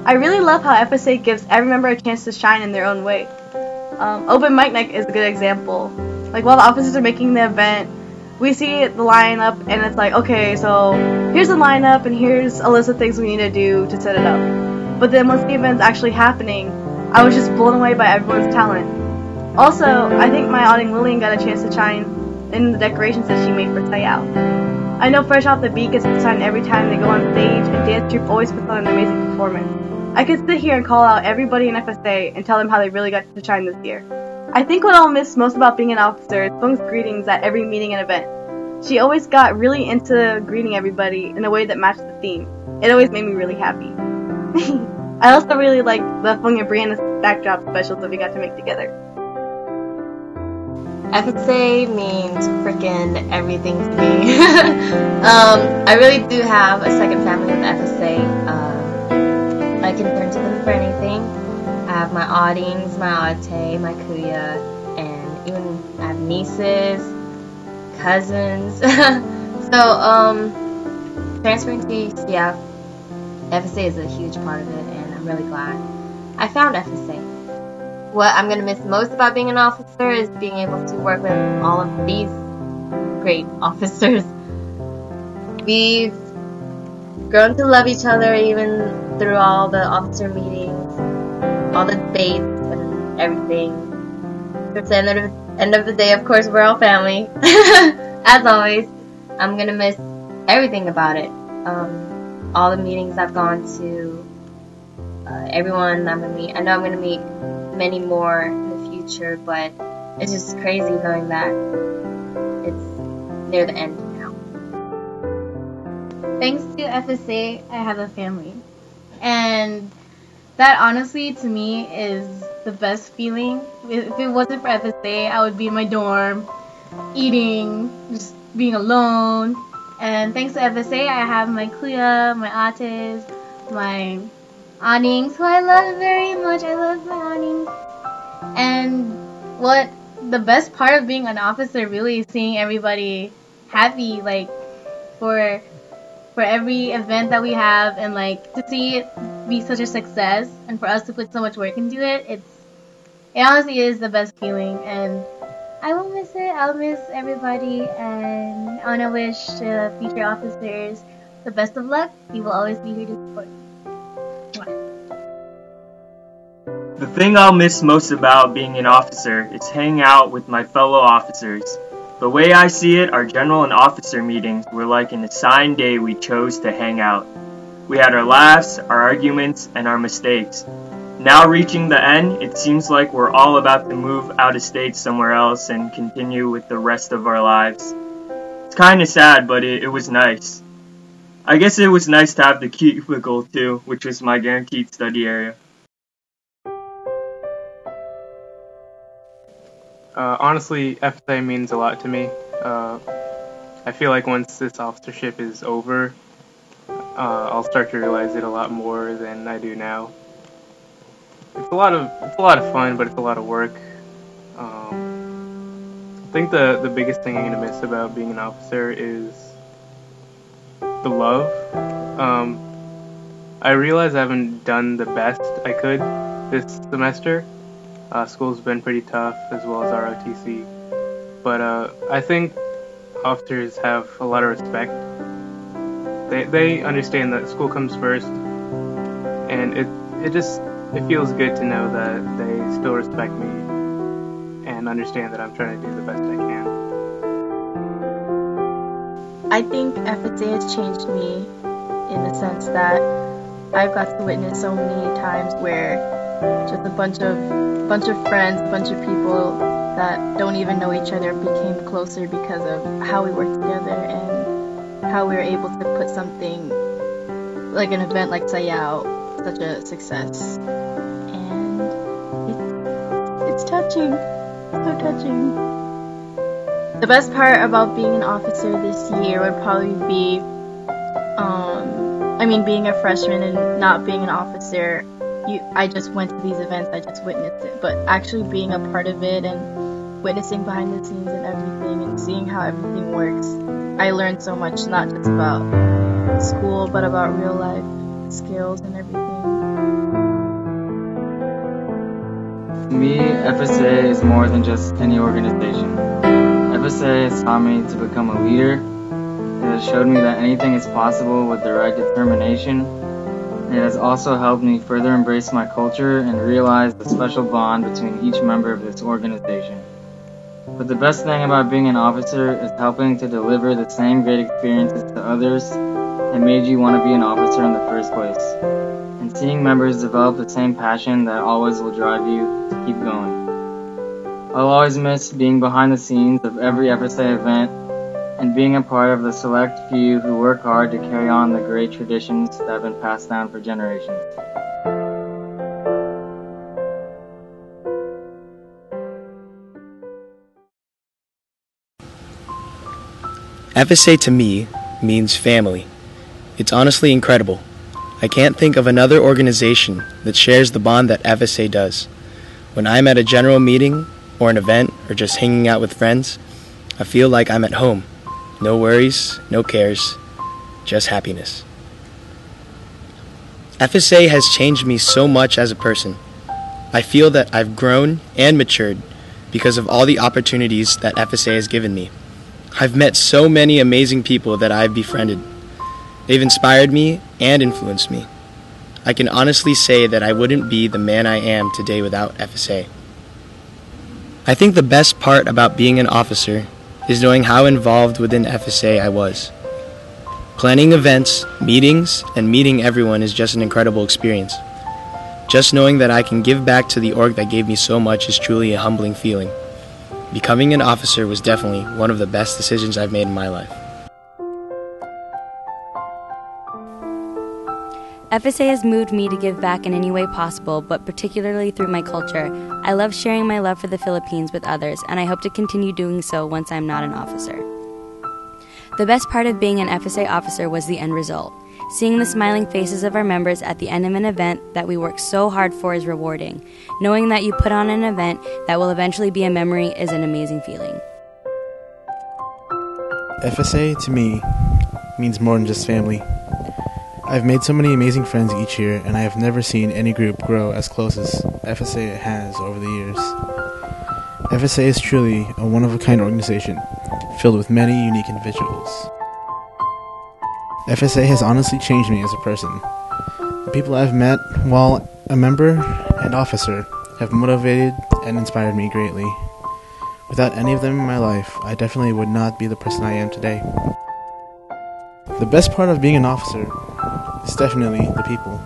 I really love how FSA gives every member a chance to shine in their own way. Open mic night is a good example. Like while the officers are making the event, we see the lineup and it's like, okay, so here's the lineup and here's a list of things we need to do to set it up. But then once the event's actually happening, I was just blown away by everyone's talent. Also, I think my auditing Lillian got a chance to shine in the decorations that she made for Sayao. I know Fresh Off the Beat gets to shine every time they go on stage, and Dance Troupe always puts on an amazing performance. I could sit here and call out everybody in FSA and tell them how they really got to shine this year. I think what I'll miss most about being an officer is Fung's greetings at every meeting and event. She always got really into greeting everybody in a way that matched the theme. It always made me really happy. I also really liked the Fung and Brianna backdrop specials that we got to make together. FSA means freaking everything to me. I really do have a second family with FSA. I can turn to them for anything. I have my audings, my ate, my kuya, and even I have nieces, cousins. So, transferring to UCF, FSA is a huge part of it, and I'm really glad I found FSA. What I'm going to miss most about being an officer is being able to work with all of these great officers. We've grown to love each other even through all the officer meetings, all the debates and everything. At the end of the day, of course, we're all family. As always, I'm going to miss everything about it. All the meetings I've gone to, everyone I'm going to meet. I know I'm going to meet many more in the future, but it's just crazy knowing that it's near the end now. Thanks to FSA, I have a family. And that honestly, to me, is the best feeling. If it wasn't for FSA, I would be in my dorm, eating, just being alone. And thanks to FSA, I have my kuya, my ates, my awnings, who I love very much. I love my awnings. And what the best part of being an officer really is seeing everybody happy, like for every event that we have, and like to see it be such a success and for us to put so much work into it. It honestly is the best feeling, and I will miss it. I'll miss everybody, and I want to wish the future officers the best of luck. We will always be here to support you. The thing I'll miss most about being an officer is hanging out with my fellow officers. The way I see it, our general and officer meetings were like an assigned day we chose to hang out. We had our laughs, our arguments, and our mistakes. Now reaching the end, it seems like we're all about to move out of state somewhere else and continue with the rest of our lives. It's kinda sad, but it was nice. I guess it was nice to have the cubicle too, which was my guaranteed study area. Honestly, FSA means a lot to me. I feel like once this officership is over, I'll start to realize it a lot more than I do now. It's a lot of fun, but it's a lot of work. I think the biggest thing I'm gonna miss about being an officer is the love. I realize I haven't done the best I could this semester. School's been pretty tough, as well as ROTC. But I think officers have a lot of respect. They understand that school comes first, and it feels good to know that they still respect me and understand that I'm trying to do the best I can. I think FSA has changed me in the sense that I've got to witness so many times where just a bunch of friends, a bunch of people that don't even know each other became closer because of how we worked together and how we were able to put something like an event like Sayao such a success. And it's touching, so touching. The best part about being an officer this year would probably be, being a freshman and not being an officer. I just went to these events, I just witnessed it, but actually being a part of it and witnessing behind the scenes and everything and seeing how everything works, I learned so much, not just about school, but about real life skills and everything. To me, FSA is more than just any organization. FSA has taught me to become a leader. It has showed me that anything is possible with the right determination. It has also helped me further embrace my culture and realize the special bond between each member of this organization. But the best thing about being an officer is helping to deliver the same great experiences to others that made you want to be an officer in the first place. And seeing members develop the same passion that always will drive you to keep going. I'll always miss being behind the scenes of every FSA event and being a part of the select few who work hard to carry on the great traditions that have been passed down for generations. FSA to me means family. It's honestly incredible. I can't think of another organization that shares the bond that FSA does. When I'm at a general meeting or an event or just hanging out with friends, I feel like I'm at home. No worries, no cares, just happiness. FSA has changed me so much as a person. I feel that I've grown and matured because of all the opportunities that FSA has given me. I've met so many amazing people that I've befriended. They've inspired me and influenced me. I can honestly say that I wouldn't be the man I am today without FSA. I think the best part about being an officer is knowing how involved within FSA I was. Planning events, meetings, and meeting everyone is just an incredible experience. Just knowing that I can give back to the org that gave me so much is truly a humbling feeling. Becoming an officer was definitely one of the best decisions I've made in my life. FSA has moved me to give back in any way possible, but particularly through my culture. I love sharing my love for the Philippines with others, and I hope to continue doing so once I'm not an officer. The best part of being an FSA officer was the end result. Seeing the smiling faces of our members at the end of an event that we worked so hard for is rewarding. Knowing that you put on an event that will eventually be a memory is an amazing feeling. FSA to me means more than just family. I've made so many amazing friends each year, and I have never seen any group grow as close as FSA has over the years. FSA is truly a one-of-a-kind organization, filled with many unique individuals. FSA has honestly changed me as a person. The people I've met while a member and officer have motivated and inspired me greatly. Without any of them in my life, I definitely would not be the person I am today. The best part of being an officer is definitely the people.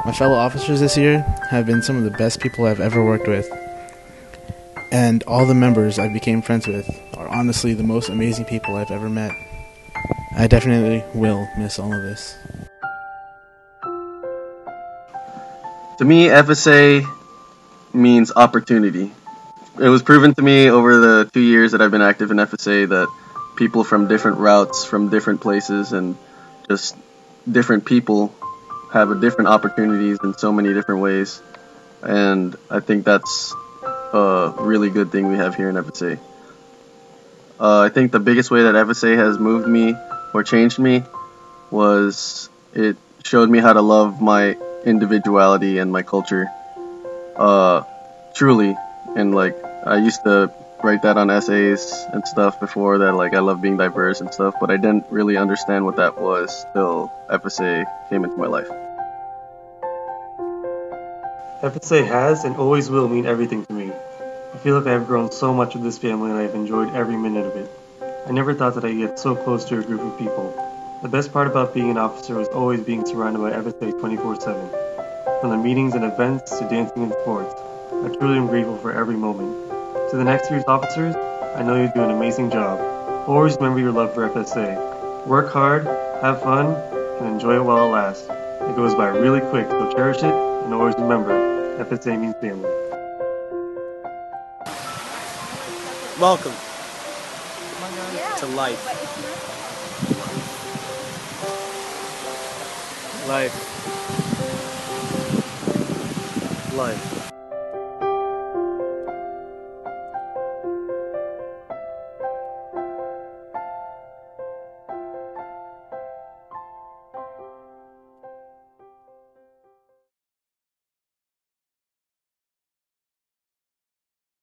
My fellow officers this year have been some of the best people I've ever worked with, and all the members I became friends with are honestly the most amazing people I've ever met. I definitely will miss all of this. To me, FSA means opportunity. It was proven to me over the 2 years that I've been active in FSA that people from different routes, from different places, and just different people have different opportunities in so many different ways. And I think that's a really good thing we have here in FSA. I think the biggest way that FSA has moved me or changed me was it showed me how to love my individuality and my culture truly. And like I used to write that on essays and stuff before that, like I love being diverse and stuff, but I didn't really understand what that was till FSA came into my life. FSA has and always will mean everything to me. I feel like I have grown so much with this family and I have enjoyed every minute of it. I never thought that I'd get so close to a group of people. The best part about being an officer was always being surrounded by FSA 24/7. From the meetings and events to dancing and sports, I truly am grateful for every moment. To the next year's officers, I know you do an amazing job. Always remember your love for FSA. Work hard, have fun, and enjoy it while it lasts. It goes by really quick, so cherish it and always remember, FSA means family. Welcome to life. Life.